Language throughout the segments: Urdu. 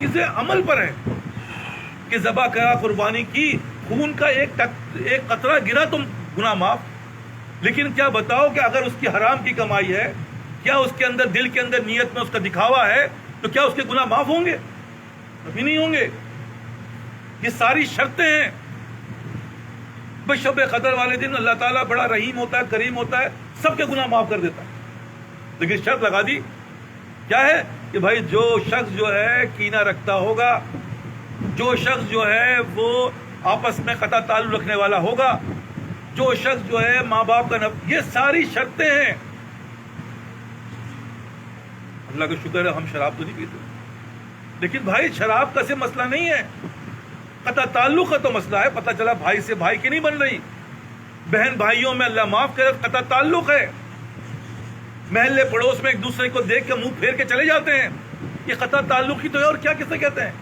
چیزیں عمل پر ہے کہ ذبح کرا، قربانی کی، خون کا ایک قطرہ گرا تم گناہ معاف. لیکن کیا بتاؤ کہ اگر اس کی حرام کی کمائی ہے، کیا اس کے اندر دل کے اندر نیت میں اس کا دکھاوا ہے، تو کیا اس کے گناہ معاف ہوں گے؟ کبھی نہیں ہوں گے. یہ ساری شرطیں ہیں. بس شب قدر والے دن اللہ تعالیٰ بڑا رحیم ہوتا ہے، کریم ہوتا ہے، سب کے گناہ معاف کر دیتا ہے. لیکن شرط لگا دی، کیا ہے کہ بھائی جو شخص جو ہے کینہ رکھتا ہوگا، جو شخص جو ہے وہ آپس میں قطع تعلق رکھنے والا ہوگا، جو شخص جو ہے ماں باپ کا یہ ساری شرطیں ہیں. اللہ کا شکر ہے ہم شراب تو نہیں پیتے، لیکن بھائی شراب کا سے مسئلہ نہیں ہے، قطع تعلق کا تو مسئلہ ہے. پتہ چلا بھائی سے بھائی کی نہیں بن رہی، بہن بھائیوں میں اللہ معاف کرے قطع تعلق ہے. محلے پڑوس میں ایک دوسرے کو دیکھ کے منہ پھیر کے چلے جاتے ہیں، یہ قطع تعلق ہی تو ہے. اور کیا کسے کہتے ہیں؟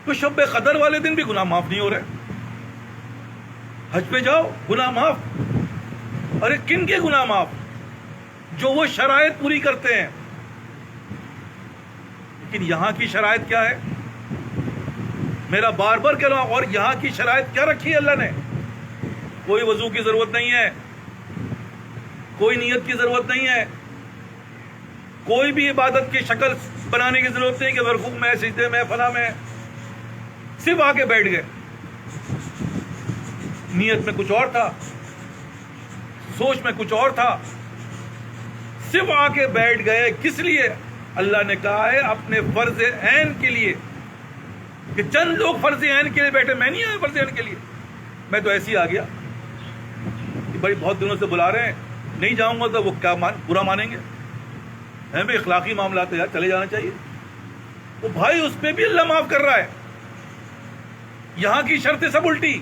تو شب قدر والے دن بھی گناہ معاف نہیں ہو رہے. حج پہ جاؤ گناہ معاف. ارے کن کے گناہ معاف؟ جو وہ شرائط پوری کرتے ہیں. لیکن یہاں کی شرائط کیا ہے؟ میرا بار بار کہہ رہا ہوں، اور یہاں کی شرائط کیا رکھی ہے اللہ نے؟ کوئی وضو کی ضرورت نہیں ہے، کوئی نیت کی ضرورت نہیں ہے، کوئی بھی عبادت کی شکل بنانے کی ضرورت نہیں کہ رکوع میں، سجدے میں، فلاں میں. صرف آ کے بیٹھ گئے. نیت میں کچھ اور تھا، سوچ میں کچھ اور تھا، صرف آ کے بیٹھ گئے. کس لیے؟ اللہ نے کہا ہے اپنے فرض عین کے لیے، کہ چند لوگ فرض عین کے لیے بیٹھے. میں نہیں آیا فرض عین کے لیے، میں تو ایسے ہی آ گیا کہ بھائی بہت دنوں سے بلا رہے ہیں، نہیں جاؤں گا تو وہ کیا برا مانیں گے؟ ہیں بھائی اخلاقی معاملات ہے یار، چلے جانا چاہیے. تو بھائی اس پہ بھی اللہ معاف کر رہا ہے. یہاں کی شرطیں سب الٹی.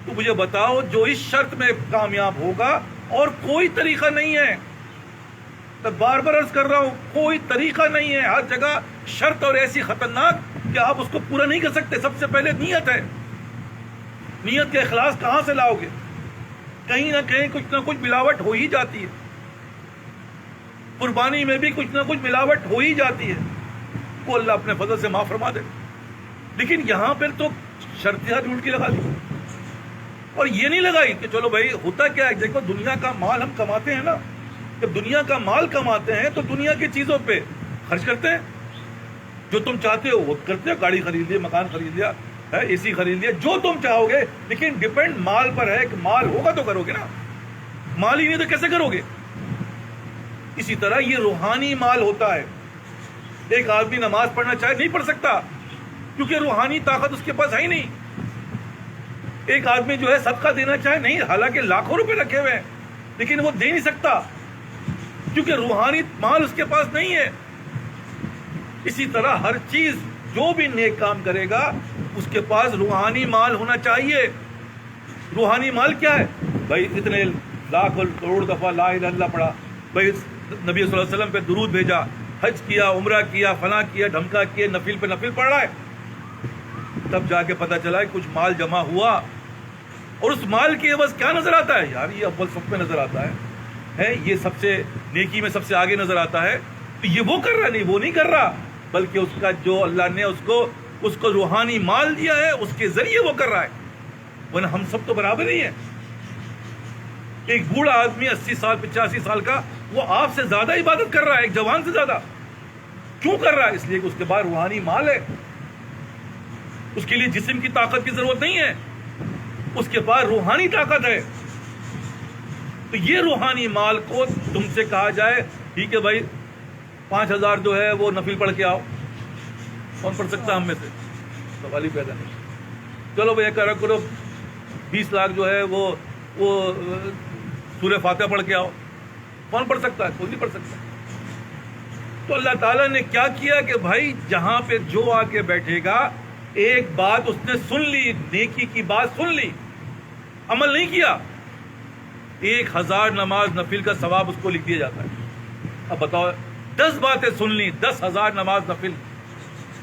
تو مجھے بتاؤ جو اس شرط میں کامیاب ہوگا، اور کوئی طریقہ نہیں ہے، تو بار بار عرض کر رہا ہوں، کوئی طریقہ نہیں ہے. ہر جگہ شرط اور ایسی خطرناک کہ آپ اس کو پورا نہیں کر سکتے. سب سے پہلے نیت ہے. نیت کا اخلاص کہاں سے لاؤ گے؟ کہیں نہ کہیں کچھ نہ کچھ ملاوٹ ہو ہی جاتی ہے. قربانی میں بھی کچھ نہ کچھ ملاوٹ ہو ہی جاتی ہے. کو اللہ اپنے فضل سے معاف فرما دے. لیکن یہاں پر تو شرطیاں ڈھونڈ کے لگا دی، اور یہ نہیں لگائی کہ چلو بھائی ہوتا کیا ہے، دیکھو دنیا کا مال ہم کماتے ہیں نا، جب دنیا کا مال کماتے ہیں تو دنیا کی چیزوں پہ خرچ کرتے ہیں. جو تم چاہتے ہو وہ کرتے ہو. گاڑی خرید لی، مکان خرید لیا ہے، اے سی خرید لیا، جو تم چاہو گے. لیکن ڈیپینڈ مال پر ہے کہ مال ہوگا تو کرو گے نا، مال ہی نہیں تو کیسے کرو گے؟ اسی طرح یہ روحانی مال ہوتا ہے. ایک آدمی نماز پڑھنا چاہے نہیں پڑھ سکتا، کیونکہ روحانی طاقت اس کے پاس ہے ہی نہیں. ایک آدمی جو ہے صدقہ دینا چاہے نہیں، حالانکہ لاکھوں روپے رکھے ہوئے ہیں، لیکن وہ دے نہیں سکتا کیونکہ روحانی مال اس کے پاس نہیں ہے. اسی طرح ہر چیز جو بھی نیک کام کرے گا اس کے پاس روحانی مال ہونا چاہیے. روحانی مال کیا ہے؟ بھائی اتنے لاکھ اور کروڑ دفعہ لا الہ الا اللہ پڑھا، بھائی نبی صلی اللہ علیہ وسلم پہ درود بھیجا، حج کیا، عمرہ کیا، فلاں کیا، ڈھمکا کیا، نفل پہ نفل پڑھ رہا ہے. تب جا کے پتہ چلا ہے کچھ مال جمع ہوا، اور اس مال کی عوض کیا نظر آتا ہے؟ یار یہ اول صف میں نظر آتا ہے، یہ سب سے نیکی میں سب سے آگے نظر آتا ہے. تو یہ وہ کر رہا نہیں، وہ نہیں کر رہا، بلکہ اس کا جو اللہ نے اس کو روحانی مال دیا ہے اس کے ذریعے وہ کر رہا ہے. ورنہ ہم سب تو برابر ہی ہیں. ایک بوڑھا آدمی 80 سال 85 سال کا، وہ آپ سے زیادہ عبادت کر رہا ہے ایک جوان سے زیادہ. کیوں کر رہا ہے؟ اس لیے کہ اس کے پاس روحانی مال ہے. اس کے لیے جسم کی طاقت کی ضرورت نہیں ہے، اس کے پاس روحانی طاقت ہے. تو یہ روحانی مال کو تم سے کہا جائے ٹھیک ہے بھائی 5000 جو ہے وہ نفل پڑھ کے آؤ، کون پڑھ سکتا ہم میں سے؟ سوال ہی پیدا نہیں. چلو بھائی کرو 20 لاکھ جو ہے وہ سورہ فاتحہ پڑھ کے آؤ، کون پڑھ سکتا ہے؟ کوئی نہیں پڑھ سکتا. تو اللہ تعالیٰ نے کیا کیا کہ بھائی جہاں پہ جو آ کے بیٹھے گا، ایک بات اس نے سن لی، نیکی کی بات سن لی، عمل نہیں کیا، 1000 نماز نفل کا ثواب اس کو لکھ دیا جاتا ہے. اب بتاؤ 10 باتیں سن لی، 10,000 نماز نفل،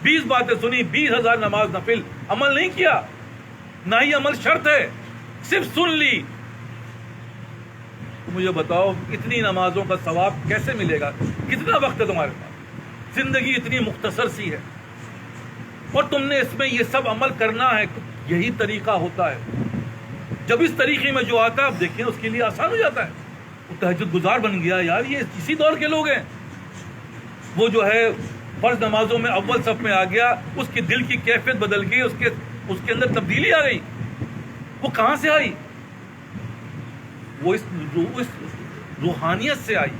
20 باتیں سنی، 20,000 نماز نفل، عمل نہیں کیا. نہ ہی عمل شرط ہے، صرف سن لی. مجھے بتاؤ اتنی نمازوں کا ثواب کیسے ملے گا؟ کتنا وقت ہے تمہارے پاس؟ زندگی اتنی مختصر سی ہے اور تم نے اس میں یہ سب عمل کرنا ہے، یہی طریقہ ہوتا ہے۔ جب اس طریقے میں جو آتا ہے آپ دیکھیں اس کے لیے آسان ہو جاتا ہے، وہ تہجد گزار بن گیا یار، یہ اسی دور کے لوگ ہیں۔ وہ جو ہے فرض نمازوں میں اول صف میں آ گیا، اس کے دل کی کیفیت بدل گئی، اس کے اندر تبدیلی آ گئی۔ وہ کہاں سے آئی؟ وہ اس روحانیت سے آئی۔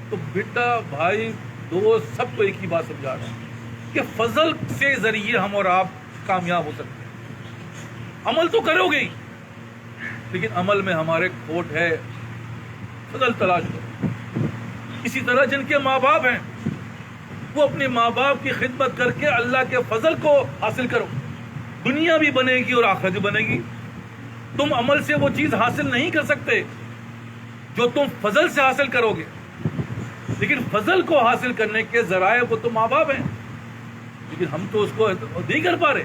تو بیٹا بھائی دوست سب کو ایک ہی بات سمجھا رہا ہوں کہ فضل سے ذریعے ہم اور آپ کامیاب ہو سکتے ہیں۔ عمل تو کرو گے لیکن عمل میں ہمارے کھوٹ ہے، فضل تلاش کرو۔ اسی طرح جن کے ماں باپ ہیں وہ اپنے ماں باپ کی خدمت کر کے اللہ کے فضل کو حاصل کرو، دنیا بھی بنے گی اور آخرت بھی بنے گی۔ تم عمل سے وہ چیز حاصل نہیں کر سکتے جو تم فضل سے حاصل کرو گے، لیکن فضل کو حاصل کرنے کے ذرائع وہ تو ماں باپ ہیں، لیکن ہم تو اس کو نہیں کر پا رہے۔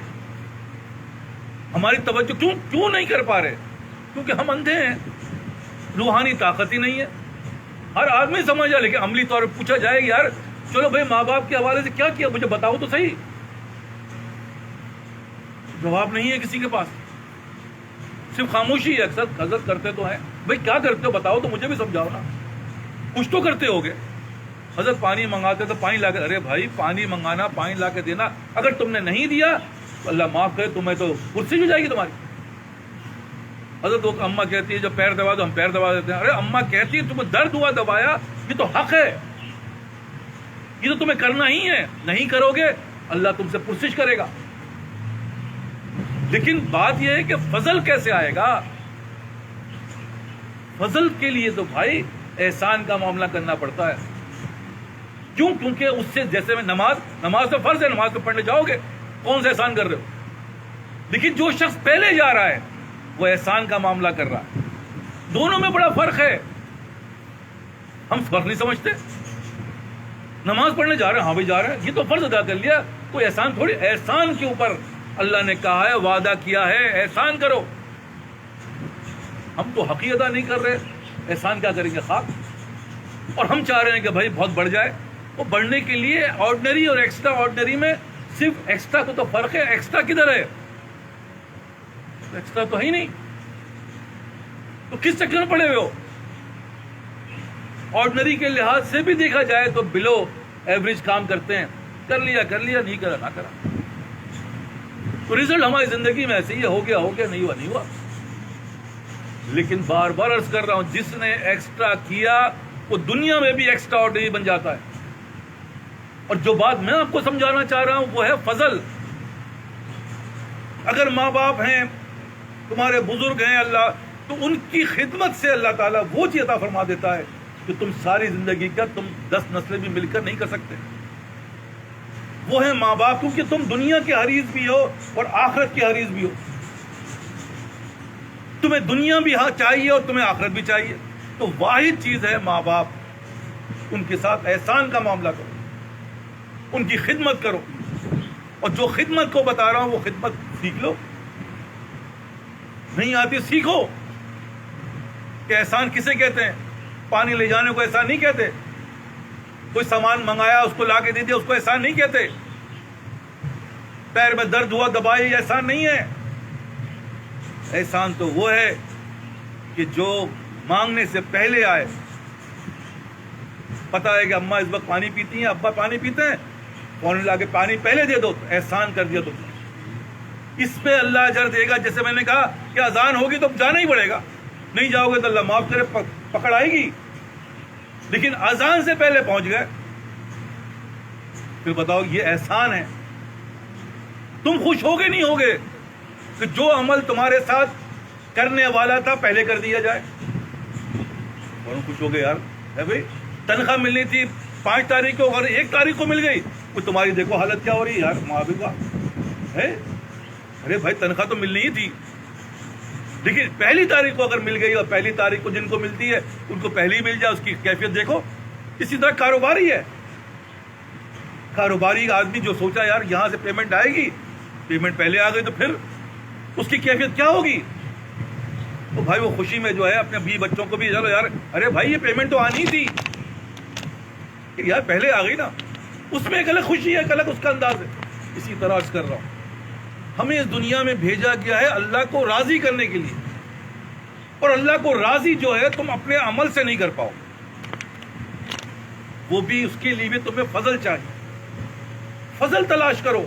ہماری توجہ کیوں نہیں کر پا رہے؟ کیونکہ ہم اندھے ہیں، روحانی طاقت ہی نہیں ہے۔ ہر آدمی سمجھ جائے لیکن عملی طور پر پوچھا جائے یار چلو بھائی ماں باپ کے حوالے سے کیا کیا مجھے بتاؤ تو صحیح، جواب نہیں ہے کسی کے پاس، صرف خاموشی ہے۔ اکثر حضرت کرتے تو ہیں، بھائی کیا کرتے ہو بتاؤ تو مجھے بھی سمجھاؤ نا، کچھ تو کرتے ہوگے۔ حضرت پانی منگاتے تو پانی لا کے، ارے بھائی پانی منگانا پانی لا کے دینا، اگر تم نے نہیں دیا تو اللہ معاف کرے تمہیں تو کرسی ہو جائے گی تمہاری۔ حضرت وہ اماں کہتی ہے جو پیر دبا دو ہم پیر دبا دیتے ہیں، ارے اماں کہتی ہے تمہیں درد ہوا دبایا، یہ تو حق ہے، یہ تو تمہیں کرنا ہی ہے، نہیں کرو گے اللہ تم سے پرسش کرے گا۔ لیکن بات یہ ہے کہ فضل کیسے آئے گا؟ فضل کے لیے تو بھائی احسان کا معاملہ کرنا پڑتا ہے۔ کیوں؟ کیونکہ اس سے جیسے میں نماز تو فرض ہے، نماز تو پڑھنے جاؤ گے، کون سا احسان کر رہے ہو؟ لیکن جو شخص پہلے جا رہا ہے وہ احسان کا معاملہ کر رہا ہے، دونوں میں بڑا فرق ہے۔ ہم فرق نہیں سمجھتے، نماز پڑھنے جا رہے ہیں، ہاں بھائی جا رہے ہیں، یہ تو فرض ادا کر لیا، کوئی احسان تھوڑی۔ احسان کے اوپر اللہ نے کہا ہے، وعدہ کیا ہے احسان کرو، ہم تو حق ہی ادا نہیں کر رہے، احسان کیا کریں گے خاک؟ اور ہم چاہ رہے ہیں کہ بھائی بہت بڑھ جائے۔ وہ بڑھنے کے لیے آرڈنری اور ایکسٹرا آرڈنری میں صرف ایکسٹرا کو تو فرق ہے، ایکسٹرا کدھر ہے؟ ایکسٹرا تو ہے ہی نہیں، تو کس چکر میں پڑے ہوئے ہو؟ آرڈنری کے لحاظ سے بھی دیکھا جائے تو بلو ایوریج کام کرتے ہیں، کر لیا نہیں کرا نہ کرا، تو رزلٹ ہماری زندگی میں ایسے ہی ہو گیا نہیں ہوا۔ لیکن بار بار عرض کر رہا ہوں، جس نے ایکسٹرا کیا وہ دنیا میں بھی ایکسٹرا آرڈنری بن جاتا ہے۔ اور جو بات میں آپ کو سمجھانا چاہ رہا ہوں وہ ہے فضل۔ اگر ماں باپ ہیں، تمہارے بزرگ ہیں اللہ، تو ان کی خدمت سے اللہ تعالیٰ وہ چیز عطا فرما دیتا ہے کہ تم ساری زندگی کا تم 10 نسلیں بھی مل کر نہیں کر سکتے۔ وہ ہیں ماں باپ، کیونکہ تم دنیا کے حریص بھی ہو اور آخرت کے حریص بھی ہو، تمہیں دنیا بھی چاہیے اور تمہیں آخرت بھی چاہیے، تو واحد چیز ہے ماں باپ، ان کے ساتھ احسان کا معاملہ کرو، ان کی خدمت کرو، اور جو خدمت کو بتا رہا ہوں وہ خدمت سیکھ لو، نہیں آتی سیکھو کہ احسان کسے کہتے ہیں۔ پانی لے جانے کو احسان نہیں کہتے، کوئی سامان منگایا اس کو لا کے دے دیا اس کو احسان نہیں کہتے، پیر میں درد ہوا دبائی یہ احسان نہیں ہے۔ احسان تو وہ ہے کہ جو مانگنے سے پہلے آئے، پتا ہے کہ اماں اس وقت پانی پیتی ہیں، ابا پانی پیتے ہیں، فون لا کے پانی پہلے دے دو، احسان کر دیا تو اس پہ اللہ اجر دے گا۔ جیسے میں نے کہا کہ اذان ہوگی تو جانا ہی پڑے گا، نہیں جاؤ گے تو اللہ معاف کرے پکڑ آئے گی، لیکن اذان سے پہلے پہنچ گئے، پھر بتاؤ یہ احسان ہے۔ تم خوش ہوگے نہیں ہوگے کہ جو عمل تمہارے ساتھ کرنے والا تھا پہلے کر دیا جائے؟ اور خوش ہو گئے یار، ہے بھائی تنخواہ ملنی تھی 5 تاریخ کو، اگر 1 تاریخ کو مل گئی تو تمہاری دیکھو حالت کیا ہو رہی ہے یار، معاویہ ہے، ارے بھائی تنخواہ تو ملنی ہی تھی، لیکن پہلی تاریخ کو اگر مل گئی، اور پہلی تاریخ کو جن کو ملتی ہے ان کو پہلی مل جائے، اس کی کیفیت دیکھو۔ اسی طرح کاروباری ہے، کاروباری آدمی جو سوچا یار یہاں سے پیمنٹ آئے گی، پیمنٹ پہلے آ گئی تو پھر اس کی کیفیت کیا ہوگی؟ تو بھائی وہ خوشی میں جو ہے اپنے بیوی بچوں کو بھی چلو یار، ارے بھائی یہ پیمنٹ تو آنی تھی، کہ یار پہلے آ گئی نا، اس میں ایک الگ خوشی ہے، ایک الگ اس کا انداز ہے. اسی طرح عرض کر رہا ہوں، ہمیں اس دنیا میں بھیجا گیا ہے اللہ کو راضی کرنے کے لیے، اور اللہ کو راضی جو ہے تم اپنے عمل سے نہیں کر پاؤ، وہ بھی اس کے لیے بھی تمہیں فضل چاہیے. فضل تلاش کرو.